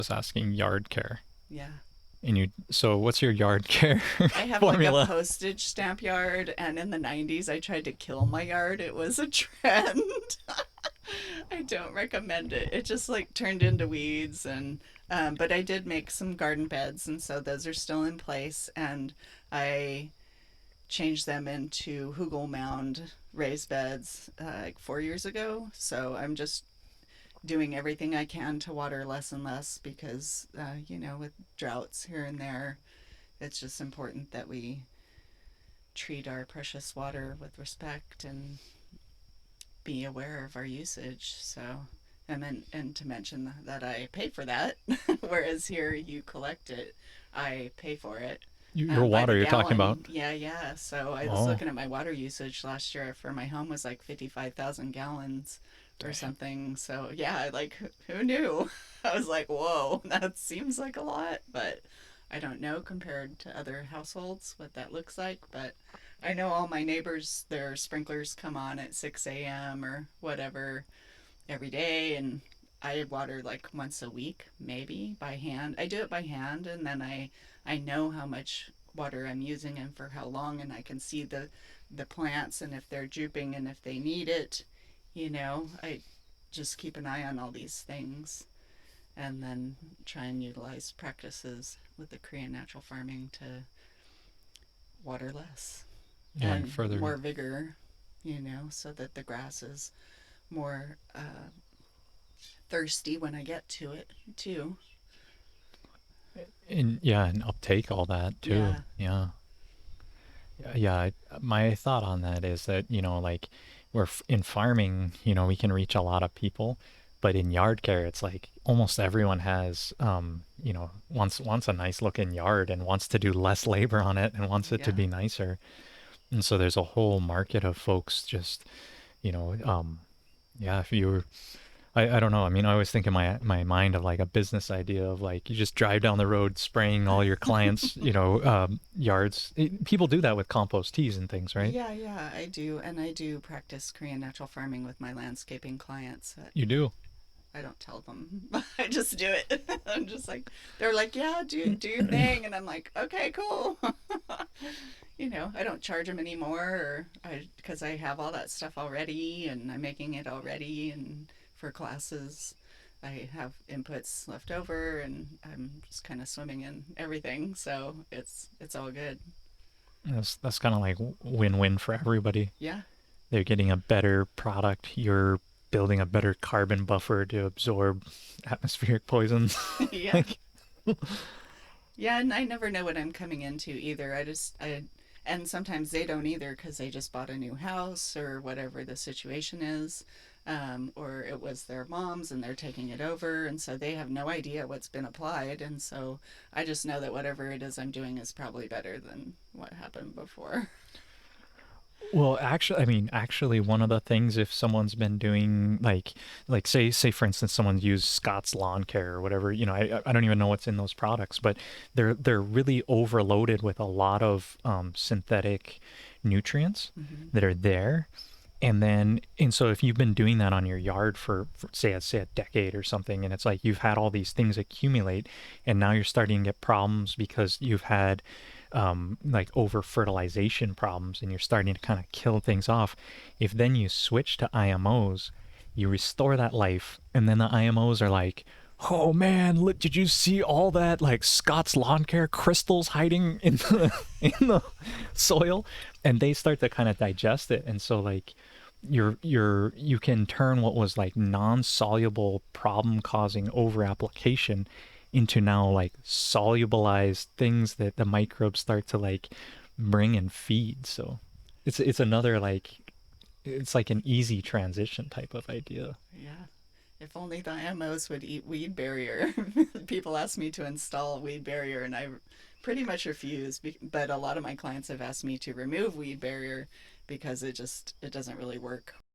was asking yard care. Yeah. And so what's your yard care I have like a formula? postage stamp yard, and in the 90s, I tried to kill my yard. It was a trend. I don't recommend it. It just like turned into weeds, and but I did make some garden beds, and so those are still in place. And I changed them into hugel mound raised beds like 4 years ago. So I'm just doing everything I can to water less and less because, with droughts here and there, it's just important that we treat our precious water with respect and be aware of our usage. So, and to mention that I pay for that, whereas here you collect it, I pay for it Your by the water you're talking about? gallon. Yeah, yeah. So I was Oh, looking at my water usage last year for my home was like 55,000 gallons or dang. something. So yeah, like who knew? I was like, whoa, that seems like a lot, but I don't know compared to other households what that looks like. But I know all my neighbors, their sprinklers come on at 6 a.m. or whatever every day, and I water like once a week, maybe by hand. I do it by hand, and then I know how much water I'm using and for how long, and I can see the plants and if they're drooping and if they need it. I just keep an eye on all these things, and then try and utilize practices with the Korean natural farming to water less Yeah, and and further more vigor, so that the grass is more thirsty when I get to it too. and yeah, and uptake all that too. Yeah, Yeah. Yeah, my thought on that is that, like in farming, we can reach a lot of people, but in yard care, it's like almost everyone has, wants a nice looking yard and wants to do less labor on it and wants it to yeah. be nicer. And so there's a whole market of folks just, you know, yeah, if you were I don't know. I mean, I always think in my mind of like a business idea of like you just drive down the road spraying all your clients, yards. People do that with compost teas and things, right? Yeah, yeah, I do. And I do practice Korean natural farming with my landscaping clients. You do. I don't tell them. I just do it. I'm just like, they're like, yeah, do your thing. And I'm like, okay, cool. I don't charge them anymore because I have all that stuff already and I'm making it already. And for classes, I have inputs left over and I'm just kind of swimming in everything. So it's all good. That's kind of like win-win for everybody. Yeah. They're getting a better product. You're building a better carbon buffer to absorb atmospheric poisons. Yeah. Like, Yeah, and I never know what I'm coming into either. And sometimes they don't either because they just bought a new house or whatever the situation is, or it was their mom's and they're taking it over, and so they have no idea what's been applied, and so I just know that whatever it is I'm doing is probably better than what happened before. well, actually, one of the things if someone's been doing like say for instance, someone's used Scott's lawn care or whatever, I don't even know what's in those products, but they're really overloaded with a lot of synthetic nutrients Mm-hmm. that are there. And so if you've been doing that on your yard for say a decade or something, and it's like you've had all these things accumulate, and now you're starting to get problems because you've had like over fertilization problems, and you're starting to kind of kill things off. If then you switch to IMOs, you restore that life, and then the IMOs are like, oh man, look, did you see all that like Scott's lawn care crystals hiding in the in the soil? And they start to kind of digest it, and so like you can turn what was like non-soluble problem causing over application into now like solubilized things that the microbes start to like bring and feed. So it's another like it's like an easy transition type of idea. Yeah. If only the IMOs would eat weed barrier. People ask me to install a weed barrier, and I pretty much refuse. But a lot of my clients have asked me to remove weed barrier because it doesn't really work